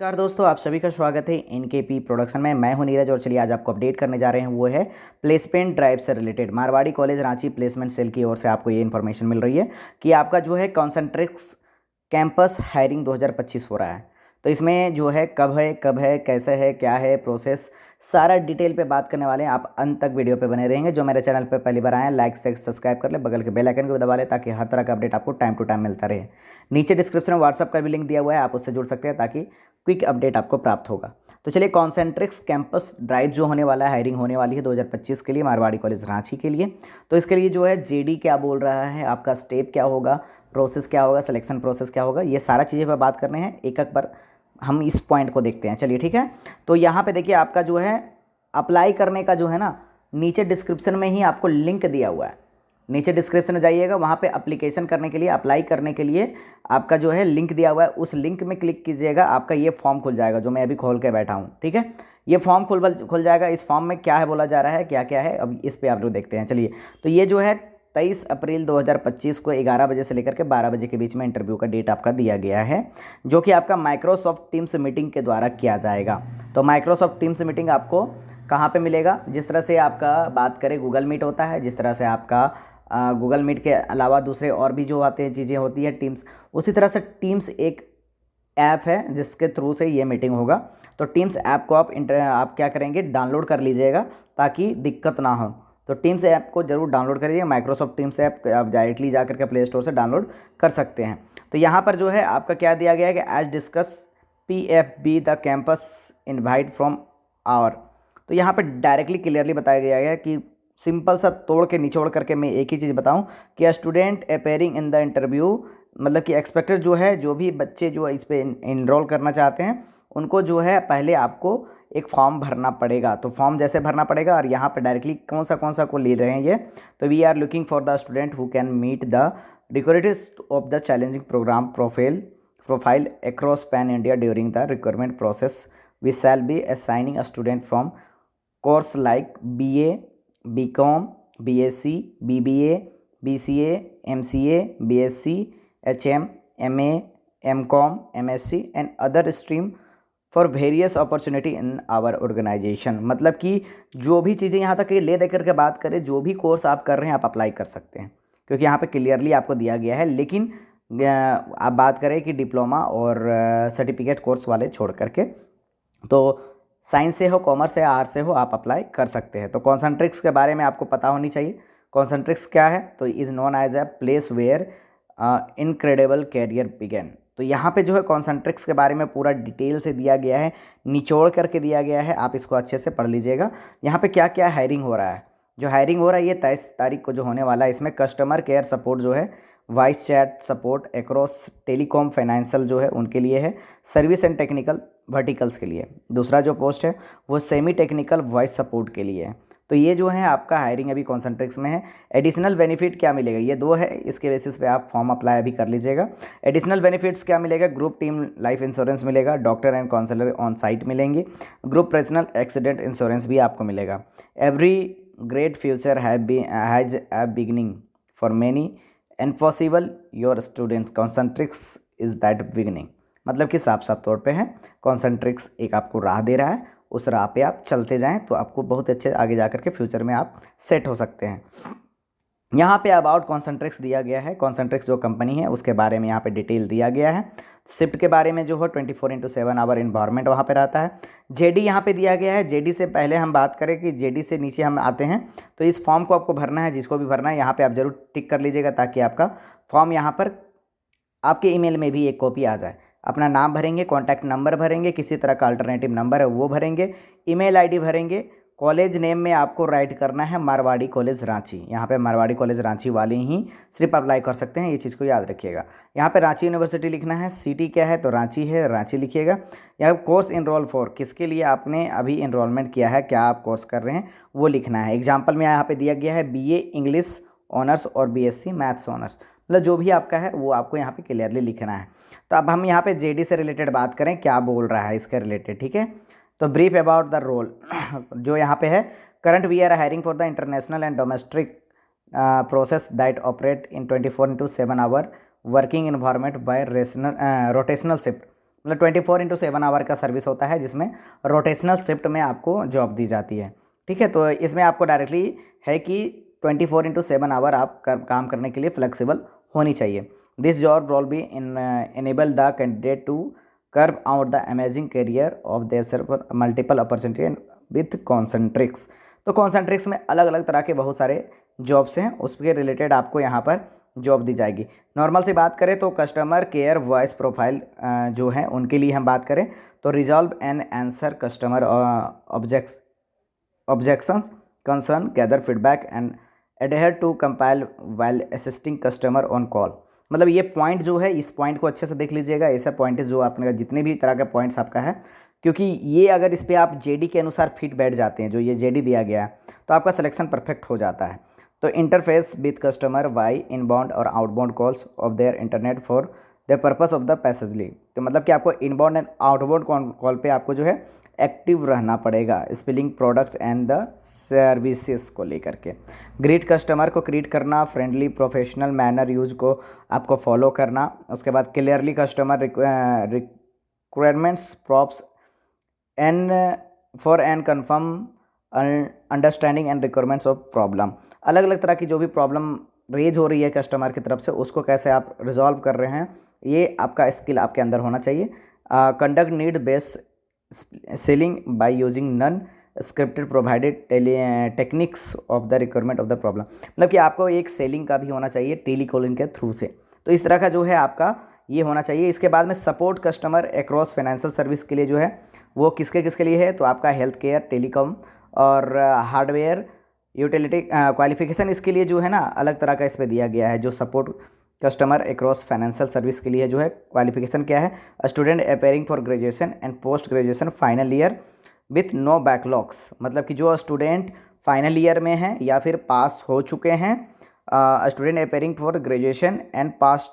नमस्कार दोस्तों, आप सभी का स्वागत है एनकेपी प्रोडक्शन में। मैं हूं नीरज और चलिए आज आपको अपडेट करने जा रहे हैं। वो है प्लेसमेंट ड्राइव से related. Marwari college Ranchi placement cell की ओर से आपको ये इन्फॉर्मेशन मिल रही है कि आपका जो है कॉन्सेंट्रिक्स कैंपस हायरिंग 2025 हो रहा है। तो इसमें जो है कब है कैसे है क्या है प्रोसेस, सारा डिटेल पे बात करने वाले हैं। आप अंत तक वीडियो पे बने रहेंगे। जो मेरे चैनल पे पहली बार आए हैं, लाइक से सब्सक्राइब कर ले, बगल के बेल आइकन को भी दबा ले ताकि हर तरह का अपडेट आपको टाइम टू टाइम मिलता रहे। नीचे डिस्क्रिप्शन में व्हाट्सअप का भी लिंक दिया हुआ है, आप उससे जुड़ सकते हैं ताकि क्विक अपडेट आपको प्राप्त होगा। तो चलिए, कॉन्सेंट्रिक्स कैंपस ड्राइव जो होने वाला है, हायरिंग होने वाली है 2025 के लिए मारवाड़ी कॉलेज रांची के लिए। तो इसके लिए जो है जेडी क्या बोल रहा है, आपका स्टेप क्या होगा, प्रोसेस क्या होगा, सिलेक्शन प्रोसेस क्या होगा, ये सारा चीज़ें पर बात करने हैं। एक एक बार हम इस पॉइंट को देखते हैं। चलिए ठीक है। तो यहाँ पे देखिए, आपका जो है अप्लाई करने का जो है ना, नीचे डिस्क्रिप्शन में ही आपको लिंक दिया हुआ है। नीचे डिस्क्रिप्शन में जाइएगा, वहाँ पे अप्लीकेशन करने के लिए, अप्लाई करने के लिए आपका जो है लिंक दिया हुआ है। उस लिंक में क्लिक कीजिएगा, आपका ये फॉर्म खुल जाएगा जो मैं अभी खोल के बैठा हूँ। ठीक है, ये फॉर्म खुल जाएगा। इस फॉर्म में क्या है बोला जा रहा है, क्या क्या है, अब इस पर आप लोग देखते हैं। चलिए, तो ये जो है 23 अप्रैल 2025 को 11 बजे से लेकर के 12 बजे के बीच में इंटरव्यू का डेट आपका दिया गया है, जो कि आपका माइक्रोसॉफ्ट टीम्स मीटिंग के द्वारा किया जाएगा। तो माइक्रोसॉफ्ट टीम्स मीटिंग आपको कहाँ पे मिलेगा? जिस तरह से आपका बात करें गूगल मीट होता है, जिस तरह से आपका गूगल मीट के अलावा दूसरे और भी जो आते हैं चीज़ें होती है टीम्स, उसी तरह से टीम्स एक ऐप है जिसके थ्रू से ये मीटिंग होगा। तो टीम्स ऐप को आप क्या करेंगे, डाउनलोड कर लीजिएगा ताकि दिक्कत ना हो। तो टीम्स ऐप को जरूर डाउनलोड करिए। माइक्रोसॉफ्ट टीम्स ऐप आप डायरेक्टली जा करके प्ले स्टोर से डाउनलोड कर सकते हैं। तो यहाँ पर जो है आपका क्या दिया गया है कि as discuss PFB the campus invite from our. तो यहाँ पर डायरेक्टली क्लियरली बताया गया है कि सिंपल सा तोड़ के निचोड़ करके मैं एक ही चीज़ बताऊं कि student appearing in the interview, मतलब कि एक्सपेक्टेड जो है, जो भी बच्चे जो इस पर इनरोल करना चाहते हैं उनको जो है पहले आपको एक फॉर्म भरना पड़ेगा। तो फॉर्म जैसे भरना पड़ेगा, और यहाँ पर डायरेक्टली कौन सा को ले रहे हैं ये, तो we are looking for the student who can meet the requirements of the challenging programme profile across pan India during the requirement process. We shall be assigning a student from course like BA, BCom, BSc, BBA, BCA, MCA, BSc, HM, MA, MCom, MSc and other stream for various opportunity in our organisation. मतलब कि जो भी चीज़ें यहाँ तक ले दे करके बात करें, जो भी कोर्स आप कर रहे हैं आप अप्लाई कर सकते हैं, क्योंकि यहाँ पे क्लियरली आपको दिया गया है। लेकिन आप बात करें कि डिप्लोमा और सर्टिफिकेट कोर्स वाले छोड़ करके, तो साइंस से हो, कॉमर्स से, आर्ट्स से हो, आप अप्लाई कर सकते हैं। तो कॉन्सेंट्रिक्स के बारे में आपको पता होनी चाहिए। कॉन्सेंट्रिक्स क्या है? तो is known as a place where incredible career begin. तो यहाँ पे जो है कॉन्सेंट्रिक्स के बारे में पूरा डिटेल से दिया गया है, निचोड़ करके दिया गया है। आप इसको अच्छे से पढ़ लीजिएगा। यहाँ पे क्या क्या हायरिंग हो रहा है। जो हायरिंग हो रहा है ये 23 तारीख को जो होने वाला है, इसमें कस्टमर केयर सपोर्ट जो है, voice chat support across telecom financial जो है उनके लिए है, सर्विस एंड टेक्निकल वर्टिकल्स के लिए। दूसरा जो पोस्ट है वो सेमी टेक्निकल वॉइस सपोर्ट के लिए है। तो ये जो है आपका हायरिंग अभी कॉन्सेंट्रिक्स में है। एडिशनल बेनिफिट क्या मिलेगा, ये दो है, इसके बेसिस पे आप फॉर्म अप्लाई अभी कर लीजिएगा। एडिशनल बेनिफिट्स क्या मिलेगा? ग्रुप टीम लाइफ इंश्योरेंस मिलेगा, doctor and counsellor on site मिलेंगे, ग्रुप पर्सनल एक्सीडेंट इंश्योरेंस भी आपको मिलेगा। Every great future has a beginning for many and possible your students Concentrix is that beginning. मतलब कि साफ साफ तौर पे है, कॉन्सेंट्रिक्स एक आपको राह दे रहा है, उस राह पे आप चलते जाएं तो आपको बहुत अच्छे आगे जा करके फ्यूचर में आप सेट हो सकते हैं। यहाँ पे अबाउट कॉन्सेंट्रिक्स दिया गया है। कॉन्सेंट्रिक्स जो कंपनी है उसके बारे में यहाँ पे डिटेल दिया गया है। शिफ्ट के बारे में जो है 24/7 आवर इन्वायरमेंट वहाँ पे रहता है। जेडी यहाँ पे दिया गया है। जेडी से पहले हम बात करें कि जेडी से नीचे हम आते हैं, तो इस फॉर्म को आपको भरना है, जिसको भी भरना है यहाँ पे आप जरूर टिक कर लीजिएगा ताकि आपका फॉर्म यहाँ पर आपके ईमेल में भी एक कॉपी आ जाए। अपना नाम भरेंगे, कॉन्टैक्ट नंबर भरेंगे, किसी तरह का अल्टरनेटिव नंबर है वो भरेंगे, ईमेल आईडी भरेंगे। कॉलेज नेम में आपको राइट करना है मारवाड़ी कॉलेज रांची। यहाँ पे मारवाड़ी कॉलेज रांची वाले ही सिर्फ अप्लाई कर सकते हैं, ये चीज़ को याद रखिएगा। यहाँ पे रांची यूनिवर्सिटी लिखना है, सिटी क्या है तो रांची है, रांची लिखिएगा। यहाँ कोर्स इनरोल फॉर, किसके लिए आपने अभी इनरोलमेंट किया है, क्या आप कोर्स कर रहे हैं वो लिखना है। एग्जाम्पल में यहाँ पे दिया गया है BA इंग्लिश ऑनर्स और BSc मैथ्स ऑनर्स, मतलब जो भी आपका है वो आपको यहाँ पे क्लियरली लिखना है। तो अब हम यहाँ पे जेडी से रिलेटेड बात करें, क्या बोल रहा है इसके रिलेटेड, ठीक है। तो ब्रीफ अबाउट द रोल जो यहाँ पे है, current we are hiring for the international and domestic process that operate in 24/7 hour working environment by rotational shift मतलब 24/7 आवर का सर्विस होता है, जिसमें रोटेशनल शिफ्ट में आपको जॉब दी जाती है। ठीक है, तो इसमें आपको डायरेक्टली है कि 24/7 आवर आप काम करने के लिए फ्लेक्सिबल होनी चाहिए। This job role be enable the candidate to curve out the amazing career of their multiple opportunity with Concentrix. तो कॉन्सेंट्रिक्स में अलग अलग तरह के बहुत सारे जॉब्स हैं, उसके रिलेटेड आपको यहाँ पर जॉब दी जाएगी। नॉर्मल से बात करें तो कस्टमर केयर वॉइस प्रोफाइल जो है उनके लिए हम बात करें तो resolve and answer customer objections concern, gather feedback and adhere to compile while assisting customer on call. मतलब ये पॉइंट जो है, इस पॉइंट को अच्छे से देख लीजिएगा। ऐसा पॉइंट है जो आपने जितने भी तरह के पॉइंट्स आपका है, क्योंकि ये अगर इस पर आप जेडी के अनुसार फिट बैठ जाते हैं, जो ये जेडी दिया गया है, तो आपका सिलेक्शन परफेक्ट हो जाता है। तो interface with customer via inbound और outbound calls of their internet for the purpose of the पैसेजली। तो मतलब कि आपको इनबाउंड एंड आउटबाउंड कॉल पे आपको जो है एक्टिव रहना पड़ेगा, spelling products and the services को लेकर के। ग्रीट कस्टमर को ग्रीट करना, फ्रेंडली प्रोफेशनल मैनर यूज को आपको फॉलो करना। उसके बाद clearly customer requirements props and for and confirm understanding and requirements of problem. अलग अलग तरह की जो भी प्रॉब्लम रेज हो रही है कस्टमर की तरफ से, उसको कैसे आप रिजॉल्व कर रहे हैं, ये आपका स्किल आपके अंदर होना चाहिए। Conduct need based selling by using non scripted provided techniques of the requirement of the problem. मतलब कि आपको एक सेलिंग का भी होना चाहिए टेली कॉलिंग के थ्रू से। तो इस तरह का जो है आपका ये होना चाहिए। इसके बाद में support customer across financial service के लिए जो है वो किसके किसके लिए है, तो आपका हेल्थ केयर, टेलीकॉम और हार्डवेयर यूटिलिटी क्वालिफिकेशन इसके लिए जो है ना अलग तरह का इस पर दिया गया है। जो support customer across financial service के लिए जो है क्वालिफिकेशन क्या है, student appearing for graduation and post graduation final year with no backlogs. मतलब कि जो स्टूडेंट फाइनल ईयर में हैं या फिर पास हो चुके हैं, student appearing for graduation and pass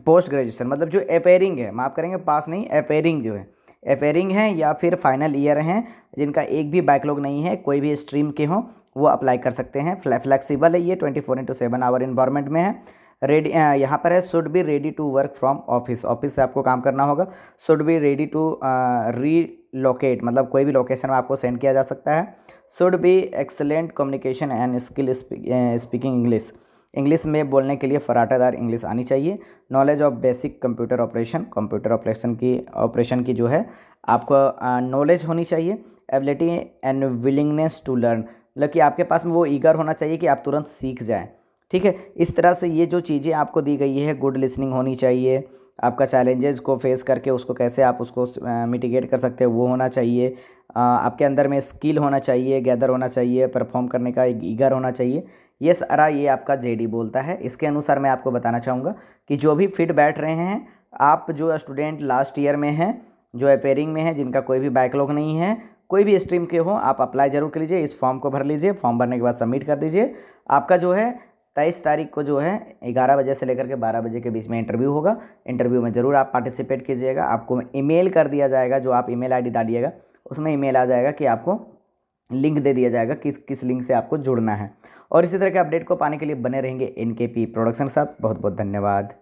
post graduation, मतलब जो अपेयरिंग है, माफ़ करेंगे पास नहीं, अपेयरिंग जो है, अपेयरिंग हैं या फिर फाइनल ईयर हैं, जिनका एक भी बैकलॉग नहीं है, कोई भी स्ट्रीम के हों, वो अप्लाई कर सकते हैं। फ्लेक्सिबल है ये, 24/7 आवर इन्वायरमेंट में है। रेडी यहाँ पर है should be ready to work from office, office से आपको काम करना होगा। Should be ready to relocate, मतलब कोई भी लोकेशन में आपको सेंड किया जा सकता है। Should be excellent communication and skill speaking English, English में बोलने के लिए फराटेदार इंग्लिश आनी चाहिए। Knowledge of basic computer operation, computer operation की जो है आपको नॉलेज होनी चाहिए। Ability and willingness to learn, मतलब कि आपके पास में वो ईगर होना चाहिए कि आप तुरंत सीख जाएं। ठीक है, इस तरह से ये जो चीज़ें आपको दी गई है, गुड लिसनिंग होनी चाहिए, आपका चैलेंजेस को फेस करके उसको कैसे आप उसको मिटिगेट कर सकते हैं वो होना चाहिए। आपके अंदर में स्किल होना चाहिए, गैदर होना चाहिए, परफॉर्म करने का एक ईगर होना चाहिए। ये सारा ये आपका जेडी बोलता है। इसके अनुसार मैं आपको बताना चाहूँगा कि जो भी फिट बैठ रहे हैं, आप जो स्टूडेंट लास्ट ईयर में हैं, जो अपेयरिंग में है, जिनका कोई भी बैकलॉग नहीं है, कोई भी स्ट्रीम के हो, आप अप्लाई जरूर कर लीजिए। इस फॉर्म को भर लीजिए, फॉर्म भरने के बाद सबमिट कर दीजिए। आपका जो है 23 तारीख को जो है 11 बजे से लेकर के 12 बजे के बीच में इंटरव्यू होगा। इंटरव्यू में ज़रूर आप पार्टिसिपेट कीजिएगा। आपको ईमेल कर दिया जाएगा, जो आप ईमेल आईडी डालिएगा उसमें ईमेल आ जाएगा कि आपको लिंक दे दिया जाएगा किस किस लिंक से आपको जुड़ना है। और इसी तरह के अपडेट को पाने के लिए बने रहेंगे एनकेपी प्रोडक्शन के साथ। बहुत बहुत धन्यवाद।